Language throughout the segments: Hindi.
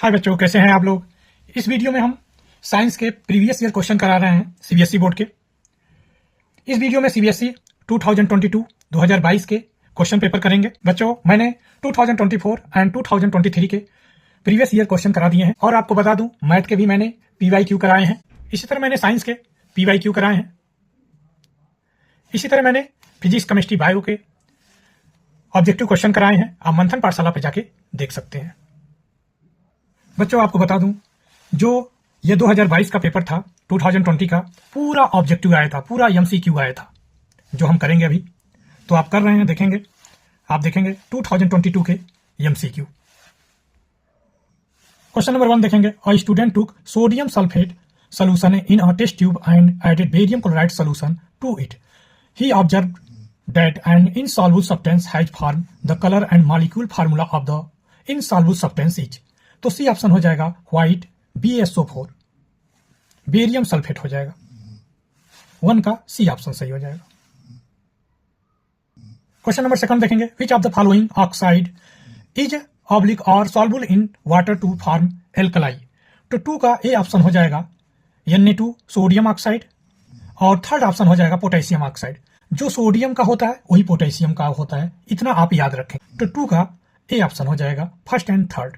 हाय बच्चों, कैसे हैं आप लोग। इस वीडियो में हम साइंस के प्रीवियस ईयर क्वेश्चन करा रहे हैं सीबीएसई बोर्ड के। इस वीडियो में सीबीएसई 2022 के क्वेश्चन पेपर करेंगे। बच्चों, मैंने 2024 एंड 2023 के प्रीवियस ईयर क्वेश्चन करा दिए हैं और आपको बता दूं मैथ के भी मैंने पीवाईक्यू कराए हैं। इसी तरह मैंने साइंस के पीवाईक्यू कराए हैं। इसी तरह मैंने फिजिक्स, केमिस्ट्री, बायो के ऑब्जेक्टिव क्वेश्चन कराए हैं। आप मंथन पाठशाला पे जाके देख सकते हैं। बच्चों, आपको बता दूं जो ये 2022 का पेपर था, 2020 का पूरा ऑब्जेक्टिव आया था, पूरा एमसीक्यू आया था जो हम करेंगे अभी। तो आप कर रहे हैं, देखेंगे, आप देखेंगे 2022 के एमसीक्यू। क्वेश्चन नंबर 1 देखेंगे। A student took sodium sulphate solution in a test tube and added barium chloride solution to it. He observed that an insoluble substance has formed. The color and molecule formula of the insoluble substance is. तो सी ऑप्शन हो जाएगा व्हाइट BaSO4, बेरियम सल्फेट हो जाएगा। 1 का सी ऑप्शन सही हो जाएगा। क्वेश्चन नंबर 2 देखेंगे। Which of the following oxide is oblique और soluble in water to form alkali. तो 2 का ए ऑप्शन हो जाएगा Na2 सोडियम ऑक्साइड और थर्ड ऑप्शन हो जाएगा पोटेशियम ऑक्साइड। जो सोडियम का होता है वही पोटेशियम का होता है, इतना आप याद रखें। तो 2 का ए ऑप्शन हो जाएगा first and third.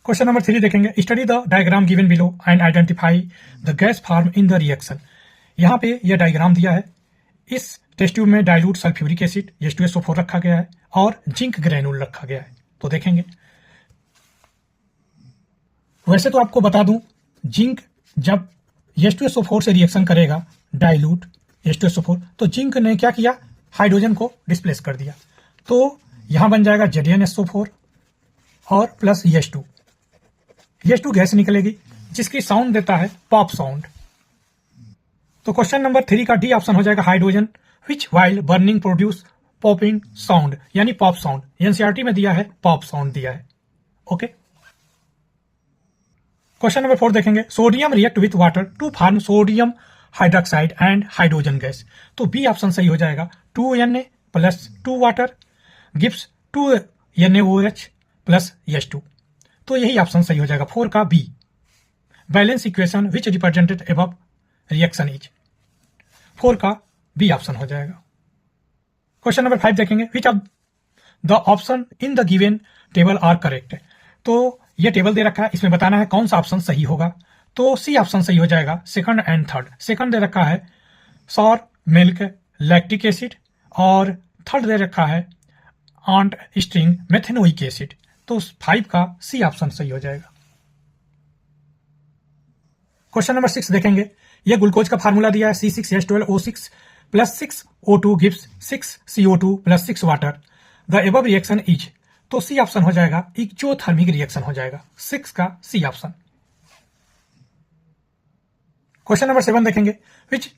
Question number 3 देखेंगे। Study the diagram given below and identify the gas form in the reaction. यहाँ पे यह डायग्राम दिया है। इस टेस्ट ट्यूब में डाइल्यूट सल्फ्यूरिक एसिड H2SO4 रखा गया है और जिंक ग्रेनुल रखा गया है। तो देखेंगे, वैसे तो आपको बता दूं जिंक जब H2SO4 से रिएक्शन करेगा डाइल्यूट H2SO4, तो जिंक ने क्या किया, हाइड्रोजन को डिस्प्लेस कर दिया। तो यहां बन जाएगा ZnSO4 और प्लस H2 गैस निकलेगी जिसकी साउंड देता है पॉप साउंड। तो क्वेश्चन नंबर 3 का डी ऑप्शन हो जाएगा हाइड्रोजन विच while burning produce popping sound, यानी पॉप साउंड। एनसीईआरटी में दिया है पॉप साउंड दिया है। ओके। क्वेश्चन नंबर 4 देखेंगे। Sodium react with water to form sodium hydroxide and hydrogen gas. तो बी ऑप्शन सही हो जाएगा 2Na plus 2 water gives 2NaOH plus H2। तो यही ऑप्शन सही हो जाएगा 4 का B. Balance equation which represented above reaction is. 4 का बी ऑप्शन हो जाएगा। क्वेश्चन नंबर 5 देखेंगे। Which of the option in the given table are correct. तो ये टेबल दे रखा है, इसमें बताना है कौन सा ऑप्शन सही होगा। तो सी ऑप्शन सही हो जाएगा सेकंड एंड थर्ड। सेकंड दे रखा है सॉर मिल्क लैक्टिक एसिड और थर्ड दे रखा है ऑन्ट स्ट्रिंग मेथेनोइक एसिड। तो 5 का सी ऑप्शन सही हो जाएगा। क्वेश्चन नंबर 6 देखेंगे। यह ग्लूकोज का फार्मूला दिया है C6H12O6 plus 6O2 gives 6CO2 plus 6 water. The above reaction is. तो सी ऑप्शन हो जाएगा एक्जोथर्मिक रिएक्शन हो जाएगा। 6 का सी ऑप्शन। क्वेश्चन नंबर 7 देखेंगे। Which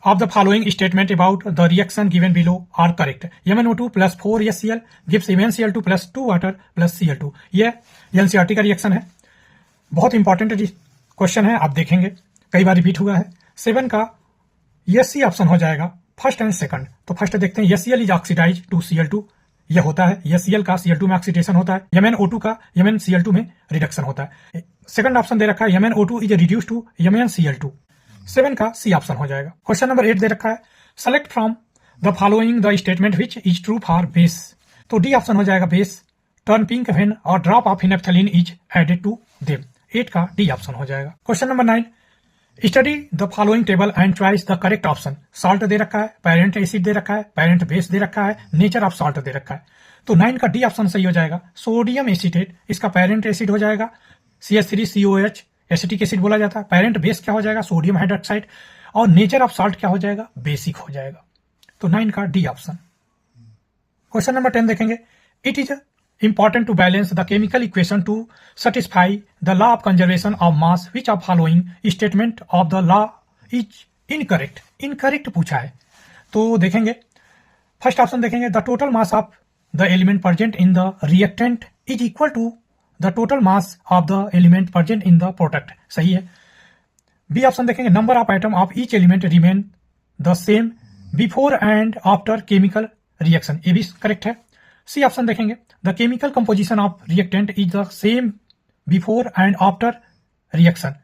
of the following statement about the reaction given below are correct. MnO2 plus 4HCl gives MnCl2 plus 2 water plus Cl2। यह एनसीईआरटी का रिएक्शन है, बहुत इंपॉर्टेंट क्वेश्चन है, आप देखेंगे कई बार रिपीट हुआ है। 7 का यह सी ऑप्शन हो जाएगा फर्स्ट एंड सेकंड। तो फर्स्ट देखते हैं। HCl is oxidize to Cl2। यह होता है HCl का Cl2 में ऑक्सीडेशन होता है। MnO2 का MnCl2 में रिडक्शन होता है। सेकंड ऑप्शन दे रखा है MnO2 is reduce to MnCl2। 7 का सी ऑप्शन हो जाएगा। क्वेश्चन नंबर 8 दे रखा है। Select from the following the statement which is true for base. तो डी ऑप्शन हो जाएगा बेस टर्न पिंक व्हेन और ड्रॉप ऑफ इनैप्थलीन इज एडेड टू देम। 8 का डी ऑप्शन हो जाएगा। Question number 9। Study the following table and choice the correct option. Salt दे रखा है, पेरेंट एसिड दे रखा है, पेरेंट बेस दे रखा है, नेचर ऑफ सॉल्ट दे रखा है। तो 9 का डी ऑप्शन सही हो जाएगा सोडियम एसीटेट। इसका पेरेंट एसिड हो जाएगा CH3COH एसिटिक एसिड बोला जाता है। पेरेंट बेस क्या हो जाएगा सोडियम हाइड्रोक्साइड और नेचर ऑफ सॉल्ट क्या हो जाएगा बेसिक हो जाएगा। तो 9 का डी ऑप्शन। क्वेश्चन नंबर 10 देखेंगे। It is important to balance the chemical equation to satisfy the law of conservation of mass. Which of following statement of the law is incorrect? Incorrect पूछा है। तो देखेंगे फर्स्ट ऑप्शन देखेंगे। the total mass of the element present in the reactant is equal to the total mass of the element present in the product। सही है। बी ऑप्शन देखेंगे। number of atom of each element remain the same before and after chemical reaction। ये भी करेक्ट है। सी ऑप्शन देखेंगे, the chemical composition of reactant is the same before and after reaction.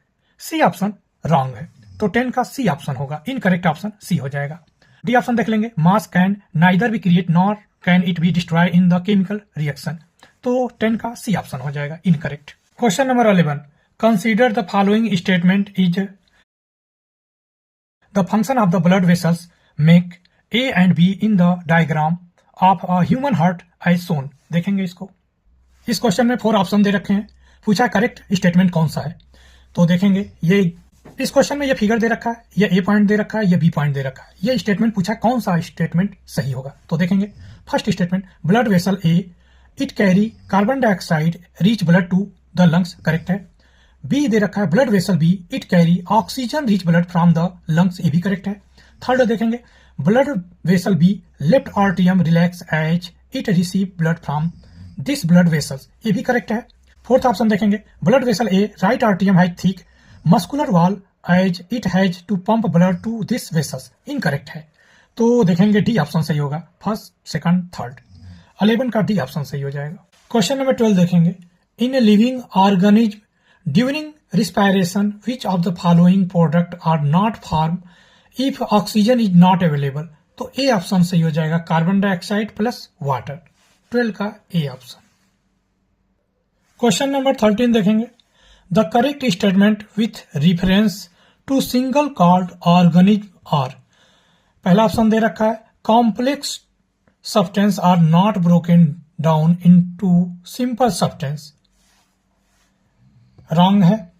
C option wrong है, तो 10 का सी ऑप्शन होगा, इनकरेक्ट ऑप्शन सी हो जाएगा। डी ऑप्शन देख लेंगे, mass can neither be create nor can it be destroy in the chemical reaction, तो 10 का सी ऑप्शन हो जाएगा, incorrect. Question number 11, consider the following statement is the function of the blood vessels make A and B in the diagram of a human heart as shown. देखेंगे इसको, इस क्वेश्चन में 4 ऑप्शन दे रखे हैं, पूछा करेक्ट स्टेटमेंट कौन सा है। तो देखेंगे ये इस क्वेश्चन में ये फिगर दे रखा है, ये ए पॉइंट दे रखा है, ये बी पॉइंट दे रखा है, ये स्टेटमेंट पूछा कौन सा स्टेटमेंट सही होगा। तो देखेंगे first statement, blood vessel A it carry carbon dioxide rich blood to the lungs, correct है। बी दे रखा है, blood vessel B it carry oxygen rich blood from the lungs, ये भी करेक्ट है। थर्ड देखेंगे, ब्लड वेसल बी लेफ्ट आर्टियम relax as it receive blood from this blood vessels, ये भी करेक्ट है। फोर्थ ऑप्शन देखेंगे, ब्लड वेसल ए राइट आर्टियम has thick muscular wall as it has to pump blood to this vessels, incorrect है। तो देखेंगे डी ऑप्शन सही होगा, फर्स्ट सेकंड थर्ड। 11 का डी ऑप्शन सही हो जाएगा। क्वेश्चन नंबर 12 देखेंगे, in a living organism during respiration which of the following product are not form if oxygen is not available, तो ए ऑप्शन सही हो जाएगा, कार्बन डाइऑक्साइड प्लस वाटर। 12 का ए ऑप्शन। क्वेश्चन नंबर 13 देखेंगे, the correct statement with reference to single celled organism are. पहला ऑप्शन दे रखा है, complex substance are not broken down into simple substance, wrong है।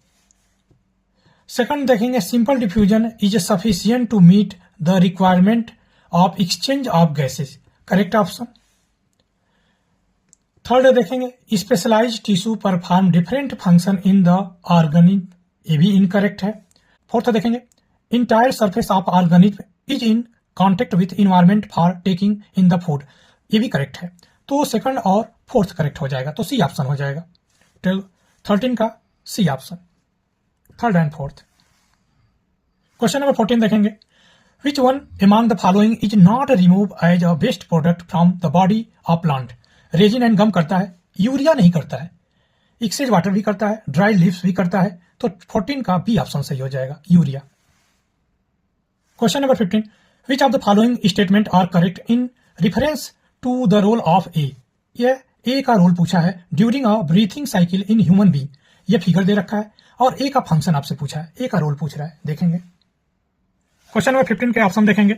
सेकंड देखेंगे, simple diffusion is sufficient to meet the requirement of exchange of gases, correct option. Third देखेंगे, specialized tissue perform different function in the organism, ये भी इनकरेक्ट है। फोर्थ देखेंगे, entire surface of organism is in contact with environment for taking in the food, ये भी करेक्ट है। तो सेकंड और फोर्थ करेक्ट हो जाएगा, तो सी ऑप्शन हो जाएगा। 13 का C option, third and fourth. Question number 14 देखेंगे, which one among the following is not remove as a waste product from the body of plant. Resin and gum करता है, यूरिया नहीं करता है। एक्सेज वाटर भी करता है, ड्राई लीव्स भी करता है, तो 14 का बी ऑप्शन सही हो जाएगा, urea. Question number 15, which of the following statement are correct in reference to the role of A. यह ए का रोल पूछा है during a breathing cycle in human being, यह फिगर दे रखा है, और ए का फंक्शन आपसे पूछा है, ए का रोल पूछ रहा है, देखेंगे। क्वेश्चन नंबर 15 के ऑप्शन देखेंगे,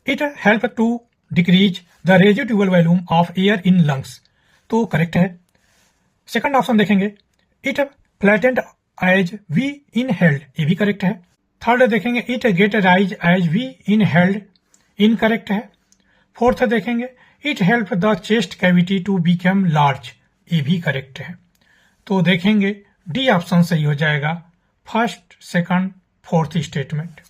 it help to decrease the residual volume of air in lungs, तो करेक्ट है। सेकंड ऑप्शन देखेंगे, it flattened as we inhaled, ये भी करेक्ट है। थर्ड देखेंगे, it get rise as we inhaled, incorrect है। फोर्थ देखेंगे, it help the chest cavity to become large, ये भी करेक्ट है। तो देखेंगे डी ऑप्शन सही हो जाएगा, फर्स्ट सेकंड फोर्थ स्टेटमेंट।